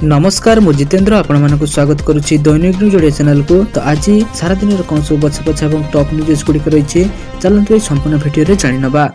नमस्कार मु जितेंद्र आपण मानक स्वागत करुच्ची दैनिक न्यूज ओडिया चैनल को। तो आज सारा दिन कौन सब बछा बछा और टॉप न्यूज गुड़िक रही चलते संपूर्ण भिडियो जानी नवा।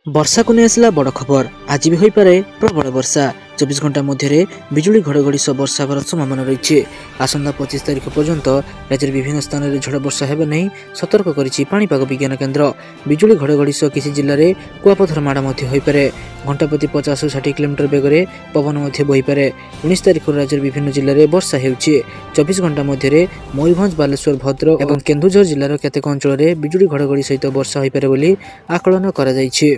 वर्षा को नहीं आसला बड़ खबर, आज भी हो पारे प्रबल वर्षा। 24 घंटा मध्य बिजुली घड़घड़ी सह वर्षा होवर संभावना रही। आसंता 25 तारिख पर्यंत राज्य विभिन्न स्थान में झड़ वर्षा होगा नहीं सतर्क करिछि पाणीपाग विज्ञान केन्द्र। बिजुली घड़घड़ी सह किसी जिले में कुआपथर माड़ होपे। घंटा प्रति 50-60 किलोमीटर बेगर पवन बही पारे। 19 तारिख राज्य विभिन्न जिले में वर्षा होउछि। 24 घंटा मध्य मयूरभंज, बालेश्वर, भद्रक और केन्दुझर जिलार केतेक अंचल में बिजुली घड़घड़ी सहित वर्षा होपे बोली आकलन करा जायछि।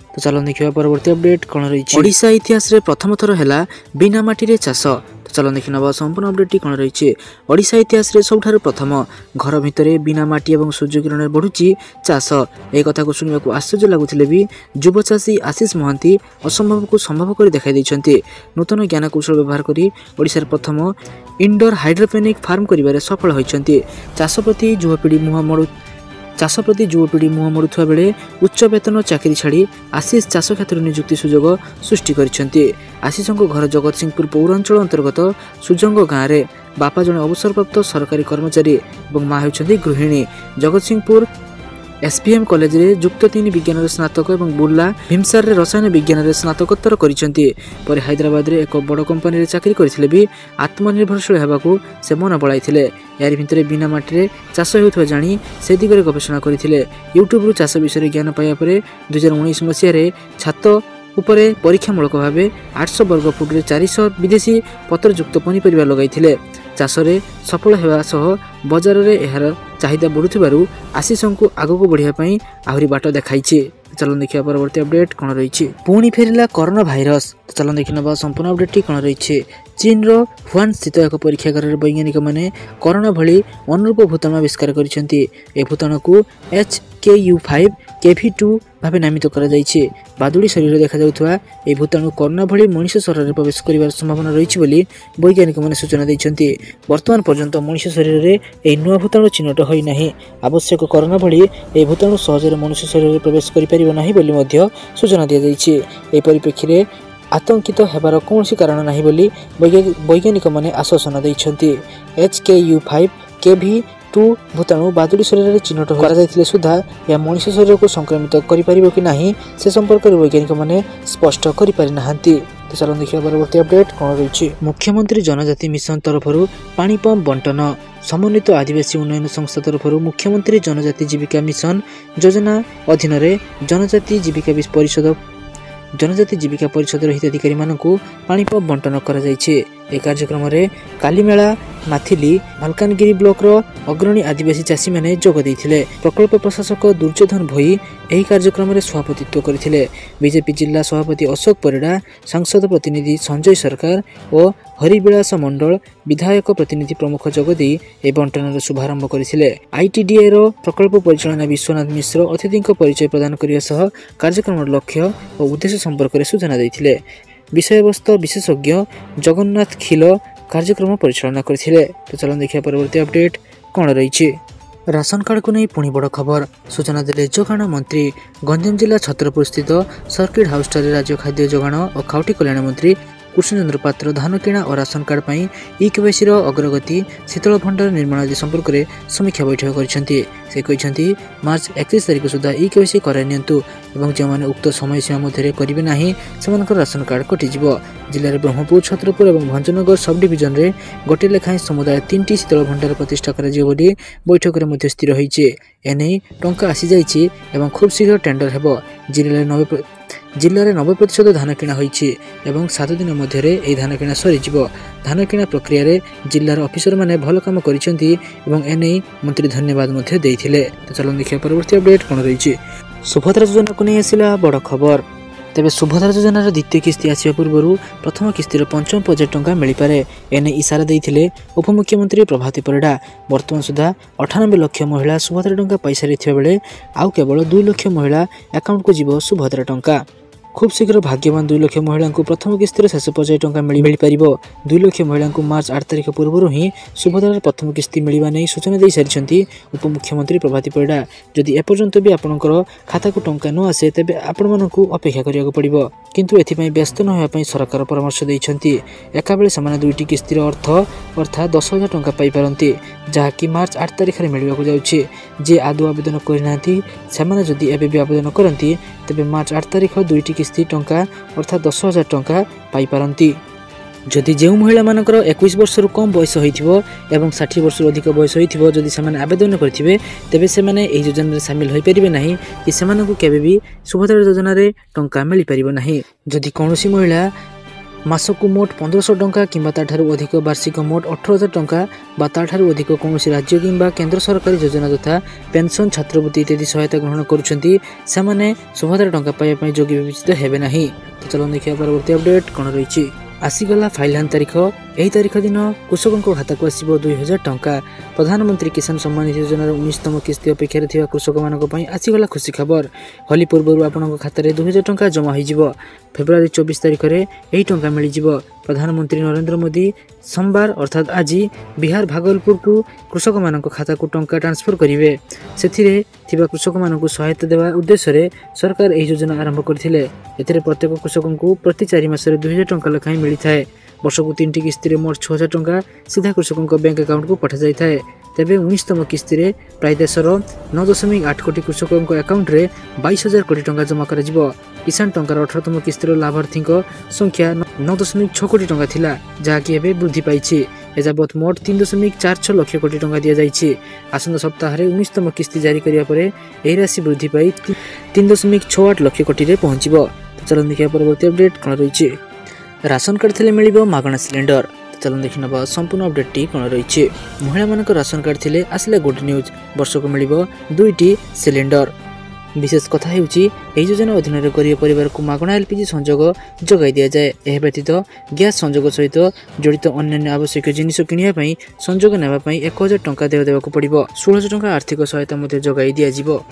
तो चलो देखिए परवर्ती अपडेट कौन रही। ओडिशा इतिहास रे प्रथम थर है बिना माटी रे चाष। तो चलो देखि नवा संपूर्ण अपडेट कौन रही। ओडिशा इतिहास रे सबठारु प्रथम घर भितर बिना माटी और सूर्य किरण बढ़ुची चाष। ए कथा को सुनिबा को आश्चर्य लगुथिले भी युवा चाषी आशीष महांती असंभव को संभव कर देखाई दैछन्ती। नूतन ज्ञान कौशल व्यवहार करी ओडिशा रे प्रथम इंडोर हाइड्रोपोनिक फार्म करिबारे सफल होइछन्ती। चाष प्रति युवपीढ़ी मुह मोड़ुवा बेले उच्च वेतन चाकरी छाड़ी आशीष चाष क्षेत्र नियुक्ति सुजोग सृष्टि करिसेंती। आशीषों घर जगतसिंहपुर पौरांचल अंतर्गत सुजंग गाँव में बापा जड़े अवसरप्राप्त सरकारी कर्मचारी और माँ होती गृहिणी। जगतसिंहपुर एसपीएम कॉलेज रे युक्त 3 विज्ञान स्नातक और बुर्ला भीमसार रे रसायन विज्ञान रे स्नातकोत्तर करिसेंती। पर हैदराबाद रे एक बड़ कंपनी रे चाकरी करथिले भी आत्मनिर्भरशील हेबाकू से मन बळाइथिले। यार भितर बिना माटी रे चाष हेउथबा जानी से दिगरे गवेषणा करथिले। यूट्यूब रु चाष विषय ज्ञान पाया पर 2019 मसिया रे छात उपरे परीक्षामूलक भाव 800 वर्ग फुट रे 400 विदेशी पत्रयुक्त पनीपरिया लगाइथिले। चाष रे सफल हेबा सह बजार रे एहार चाहिदा बढ़ुथिबारु आशीषों को आगको बढ़िया आहरी बाट देखाइछि। चलो देखिए परवर्ती अपडेट कौन रही। पुणी फेरिला कोरोना भाइरस। तो चलो देखि नबा संपूर्ण अपडेट कौन रही। चीन रो हुआन स्थित एक परीक्षागार वैज्ञानिक माने कोरोना भली अनुरूप भूताणु आविष्कार करिसेंती। ए भूताणु को HKU5KV2 भावे नामित करा जायछि। बादुड़ी शरीर देखा जाउथवा ए भूताणु कोरोना भली मनुष्य शरीर में प्रवेश करिवार संभावना रही बोली वैज्ञानिक माने सूचना दैछन्ती। वर्तमान पर्यंत मनुष्य शरीर में ए नुआ भूताणु चिन्हट होई नाही। आवश्यक कोरोना भली ए भूताणु सहजरे मनुष्य शरीर में प्रवेश करि परिबो नाही बोली मध्य सूचना दिया जायछि। ए परिप्रेक्षी रे आतंकित हेबार कौन कारण नहीं बोली वैज्ञानिक माने आश्वासन दैछन्ती। HKU5KV2 भूताणु बादुड़ी शरीर में चिन्हट करा जायतिले सुधा या मनुष्य शरीर को संक्रमित करि परिबो कि नाही से संपर्क में वैज्ञानिक माने स्पष्ट करि पारि नाहंती। तो चलो देखिए परवर्ती अपडेट कौन रही। मुख्यमंत्री जनजाति मिशन तरफ पानी पंप बंटन। समन्वित आदिवासी उन्नयन संस्था तरफ मुख्यमंत्री जनजाति जीविका मिशन योजना अधीन जनजाति जीविका परिषद हिताधिकारी मानकु पानी पंप बंटन करा जायछि। ए कार्यक्रम में कालीमेला माथिली मालकानगिरी ब्लॉक रो अग्रणी आदिवासी चाषी माने जोग दैथिले। प्रकल्प प्रशासक दुर्योधन भोई एही कार्यक्रम में सभापतित्व करथिले। बीजेपी जिला सभापति अशोक परिड़ा, सांसद प्रतिनिधि संजय सरकार और हरिविलास मंडल विधायक प्रतिनिधि प्रमुख जोग दे ए बंटन शुभारंभ करथिले। आईटीडीए रो प्रकल्प परिचालना विश्वनाथ मिश्र अतिथि परिचय प्रदान करने सह कार्यक्रम लक्ष्य और उद्देश्य संपर्क में सूचना दैथिले। विषय वस्तु विशेषज्ञ जगन्नाथ खिल कार्यक्रम परिचालना करथिले। तो चलो देखिए परवर्ती अपडेट कौन रही। राशन कार्ड को नहीं पुणी बड़ खबर। सूचना देले जोगाण मंत्री। गंजाम जिला छत्रपुर स्थित सर्किट हाउस ठारे राज्य खाद्य जोगाण और खाउटी कल्याण मंत्री कृष्णचंद्र पात्र धान किणा और राशन कार्ड पर ई-केवाईसी अग्रगति शीतल भंडार निर्माण आदि संपर्क में समीक्षा बैठक करछन्ती। से कहते मार्च 31 तारिख सुधा ई-केवाईसी कराई नियंतु एवं जो मैंने उक्त समय सीमा मध्य करेंगे नहीं से राशन कार्ड कटिज। जिले में ब्रह्मपुर, छत्रपुर और भंजनगर सब डिविजन रे गोटे लेखाएं समुदाय 3टी शीतल भंडार प्रतिष्ठा कर बैठक में स्थिर होइछे। एने टंका आसी जाइछि एवं खूब शीघ्र टेंडर हेबो। जिले में 90% धान किणा होइछि एवं 7 दिन मध्य ए धान किणा सरी जिवो। धान किणा प्रक्रिया रे जिलार ऑफिसर माने भल काम करिसेंती एवं एने मंत्री धन्यवाद मध्य देइथिले। तो चलो देखिए परवर्ती अपडेट कोन रहिछि। सुभद्रा योजना को नहीं आसिला बड़ खबर। तेबे सुभद्रा योजनार द्वितीय किस्ती आसिया पूर्व प्रथम किस्तिर 55,000 टंका मिल पारे एने इशारा देइथिले उपमुख्यमंत्री प्रभाती परिड़ा। वर्तमान सुधा 98 लाख महिला सुभद्रा टंका पाई सारी बेले आउ केवल 2 लाख महिला अकाउंट को जीव सुभद्रा टंका। खूब शीघ्र भाग्यवान 2 लाख महिला को प्रथम किस्तिर शेष पर्याय टंका मिल पारिब। 2 लाख महिला को मार्च 8 तारिख पूर्व ही सुभद्रार प्रथम किस्ती मिलवा नहीं सूचना दे सारी उपमुख्यमंत्री प्रभाती परिडा। जदि एपर्यंत भी आपणकर खाता को टंका न आसे तेबे आपण मानकु अपेक्षा करिया पड़िबो, किंतु एथिपई व्यस्त न होया पई सरकार परामर्श दैछंती। एका बेले समान 2टी किस्तिर अर्थ अर्थात 10,000 टंका पाई पारंती, जहाँकि मार्च 8 तारिख रे मिलवाकु जाउछि। जे आदौ आवेदन करनांती सेमाने जदि एबे भी आवेदन करंती तेबे मार्च 8 तारिख 2टी किस्ती टंका अर्थात 10,000 टंका पाई पारंती। जदि जो महिला मानकर 21 वर्ष रु कम बयस होइथिबो एवं 60 वर्ष रु अधिक बयस होइथिबो जदि सेमाने आवेदन करथिबे तेबे सेमाने एही योजना रे शामिल होई परिबे नाही कि सेमानकु केबे भी सुभद्रा योजना रे टंका मिली परिबो नाही। जदि कोनोसी महिला मासकु मोट 1500 टंका किंबा ताठारु अधिक वार्षिक मोट 18,000 टंका बा ताठारु अधिक कोनोसी राज्य किंबा केंद्र सरकारी योजना तथा पेंशन छात्रवृत्ति इत्यादि सहायता ग्रहण करुछंती सेमाने सुभद्रा टंका पाइबा पई योग्य विवेचित हेबे नाही। तो चलो देखिया परवर्ती अपडेट कोन रहिछि। आसीगला फाइलान तारीख यही तारीख दिन कृषकों खाता को आसो 2,000 टंका। प्रधानमंत्री किसान सम्मान निधि योजनार 19तम किस्ती अपेक्षा थिबा कृषक मानक पई आसीगला खुशी खबर। होली पूर्व आपनक खाता रे 2,000 टंका जमा होइजिवो। फेब्रुआरी 24 तारीख रे एही टंका मिल जिवो। प्रधानमंत्री नरेंद्र मोदी सोमवार अर्थात आज बिहार भागलपुर को कृषक मानक खाता को टंका ट्रांसफर करिवे। सेथिरे थिबा कृषक मानक सहायता देवा उद्देश्य रे सरकार एही योजना आरंभ करथिले। एथिरे प्रत्येक कृषकों को प्रति 4 मास रे 2,000 टंका लखाई मिली थाए। वर्ष को 3टी किस्ती रे मोट 6,000 टंका सीधा कृषकों बैंक अकाउंट को पठा जाई थाए। तेबे 19तम किस्ती रे प्राय देशर 9.8 कोटी कृषकों अकाउंट रे 22,000 कोटी टंका जमा करा जिवो। किसान टंकार 18तम किस्ती रो लाभार्थी संख्या 9.6 कोटी टंका थिला, जहाँकि एबे वृद्धि पाइछि। एजाबत मोट 3.46 लाख कोटी टंका दिया जाइछि। आसंता सप्ताह रे 19तम किस्ती जारी करिया परे एही राशि वृद्धि पाई 3.68 लाख कोटी रे पहुंचिबो। तो चलो देखिया परवर्ती अपडेट कोन रहिछि। राशन कार्ड थिले मिलिबो मागणा सिलेंडर। तो चलो देखि नबा संपूर्ण अपडेट टी कोन रहिछि। महिला मानक राशन कार्ड थिले आसले गुड न्यूज, वर्ष को मिलिबो 2टी सिलेंडर। विशेष कथा हेउछि एही योजना अधीन रे गरीब परिवार को मागणा एलपीजी संजोग जगाई दिया जाए। एहे व्यतीत गैस संजोग सहित जड़ित अन्य आवश्यक जिनिस किनिया पई संजोग नेबा पई 1,000 टंका देबाकू पड़िबो। 16,000 टंका आर्थिक सहायता मध्ये जगाई दिया जिवो।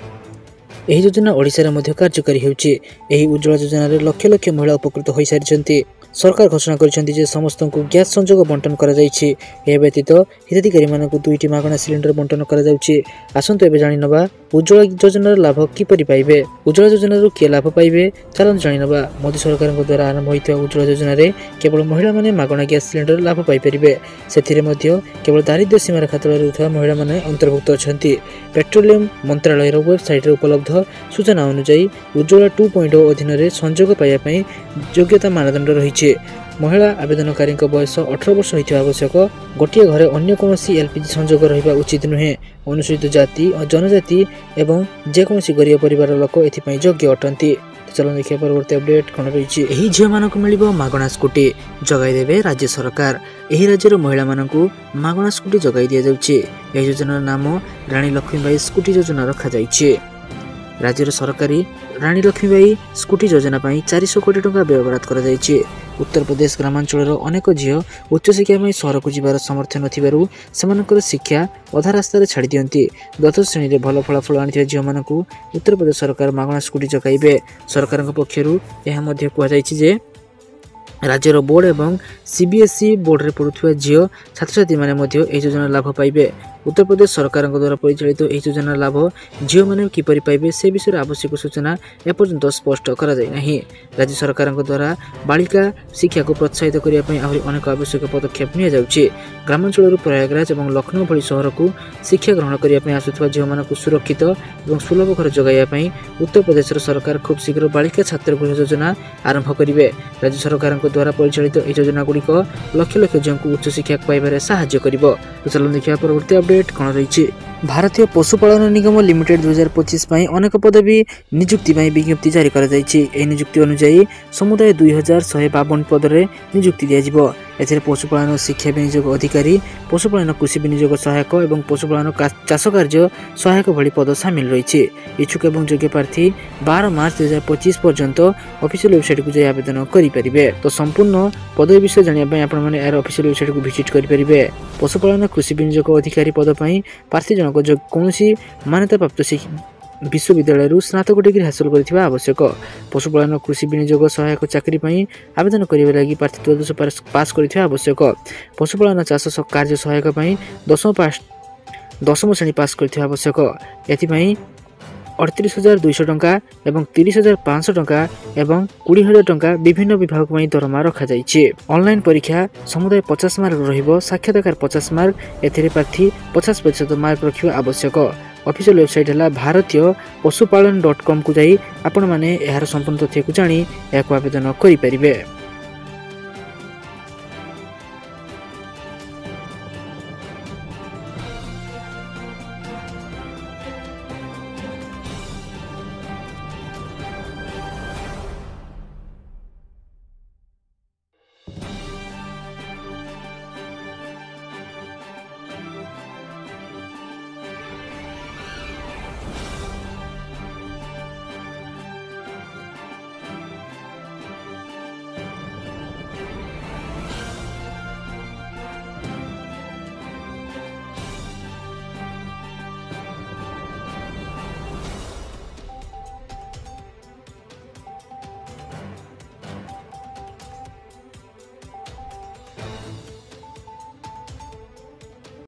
एही योजना ओडिसा रे मध्ये कार्यकारी हेउछि। एही उज्ज्वला योजना रे लक्ष लक्ष महिला उपकृत होई सारिछन्ती। सरकार घोषणा करिसेंती जे समस्त को गैस संजोग बंटन करा जाइछि। ए व्यतीत हिताधिकारी मानकु 2टी मागणा सिलेंडर बंटन करा जाउछि। आसंतो एबे जानि नबा उज्ज्वला योजनार लाभ किपरि पाइबे। उज्ज्वला योजनार के लाभ पाइबे चलन जानि नबा। मोदी सरकार द्वारा आरंभ होइतवा उज्ज्वला योजना रे केवल महिला माने मागणा गैस सिलेंडर लाभ पाइ परिबे। सेथिरे मध्ये केवल दारिद्र्य सीमार खातरा रहउथवा महिला माने अंतर्भुक्त अछंती। पेट्रोलियम मंत्रालय रो वेबसाइट रे उपलब्ध सूचना अनुसार उज्ज्वला 2.0 अधीन रे संजोग पाइबा पई योग्यता मानदंड रहिछि। महिला आवेदनकारी बयस 18 वर्ष होइथिबा आवश्यक। गोटे घरे अन्य कोनोसी एलपीजी संजोग रहिबा उचित नुहे। अनुसूचित जाति और जनजाति एवं जेकोसी गरीब परिवार लोक एथिपई योग्य अटंती। चलो देखिए परवर्ती अपडेट कोन रहिछि। एही झियो मानक मिलिबो मागणा स्कूटी जगाई देबे राज्य सरकार। एही राज्यर महिला मानकु मागणा स्कूटी जगाई दिया जाउछि। एही योजनार नाम रानी लक्ष्मीबाई स्कूटी योजना रखा जाइछि। राज्यर सरकारी रानी लक्ष्मीबाई स्कूटी योजना पई 400 कोटी टंका व्यवहार करा जाइछि। उत्तर प्रदेश ग्रामांचल अनेक झील उच्च शिक्षा में सहर को जीवार सामर्थ्य नथिबारु सेमानकर शिक्षा अधा रास्ता रे छाड़ी दियंती। द्वादश श्रेणी रे भल फलाफल आनिथिबा झील मानकु उत्तर प्रदेश सरकार मागणा स्कूटी जगाइबे। सरकारक पक्षरु एहा मध्ये कुआ जाइछि जे राज्यर बोर्ड एवं सीबीएसई बोर्ड रे पढुथुवा झील छात्र छात्री माने मध्ये एही योजना लाभ पाइबे। उत्तर प्रदेश सरकार द्वारा परिचालित एही योजना लाभ झील माने किपरि पाइबे से विषय आवश्यक सूचना एपर्यंत स्पष्ट करा जाय नाही। राज्य सरकार द्वारा बालिका शिक्षा को प्रोत्साहित करिया पई आहुरी अनेक आवश्यक पदक्षेप निया जाउछि। ग्रामांचल प्रयागराज और लखनऊ भली सहर को शिक्षा ग्रहण करिया पई आसुथुवा झील मानकु सुरक्षित और सुलभ घर जगाइया पई उत्तर प्रदेश सरकार खूब शीघ्र बालिका छात्रगृह योजना आरंभ करिवे। राज्य सरकार द्वारा परिचालित एही योजना गुड़िक लक्ष लक्ष झील को उच्च शिक्षा पाइबारे सहायता करिवो। तो चलो देखिया परवर्ती अपडेट कोन रहिछि। भारतीय पशुपालन निगम लिमिटेड 2025 पई अनेक पदवी नियुक्ति पई विज्ञप्ति जारी करा जाइछि। एही नियुक्ति अनुसार समुदाय 2152 पद रे नियुक्ति दिया जिवो। एथिरे पशुपालन शिक्षा विनियोग अधिकारी, पशुपालन कृषि विनियोग सहायक एवं पशुपालन चाष कार्य सहायक भली पद शामिल रहिछि। इच्छुक एवं योग्य प्रार्थी 12 मार्च 2025 पर्यंत ऑफिशियल वेबसाइट को जाय आवेदन करि परिबे। तो संपूर्ण पदवी विषय जानिया पई आपण माने यार ऑफिशियल वेबसाइट को विजिट करि परिबे। पशुपालन कृषि विनियोग अधिकारी पद पई प्रार्थी जनक जो कोनोसी मान्यता प्राप्त विश्वविद्यालय स्नातक डिग्री हासिल कर आवश्यक। पशुपालन कृषि विनियोग सहायक चाकरी आवेदन करने लगी प्रार्थी 12 पास कर आवश्यक। पशुपालन चाष कार्य सहायक 10वीं श्रेणी पास कर आवश्यक। एथि 38,200 टंका एवं 30,500 टंका एवं 20,000 टंका विभिन्न विभाग में दरमा रखा जाइए। ऑनलाइन परीक्षा समुदाय 50 मार्क रहिबो, साक्षात्कार 50 मार्क। एथिरे प्रार्थी 50% मार्क रखिबा आवश्यक। ऑफिशियल वेबसाइट है भारतीय पशुपालन.com को जाई आपण माने एहार संपूर्ण तथ्य को जानी या आवेदन करि परिबे।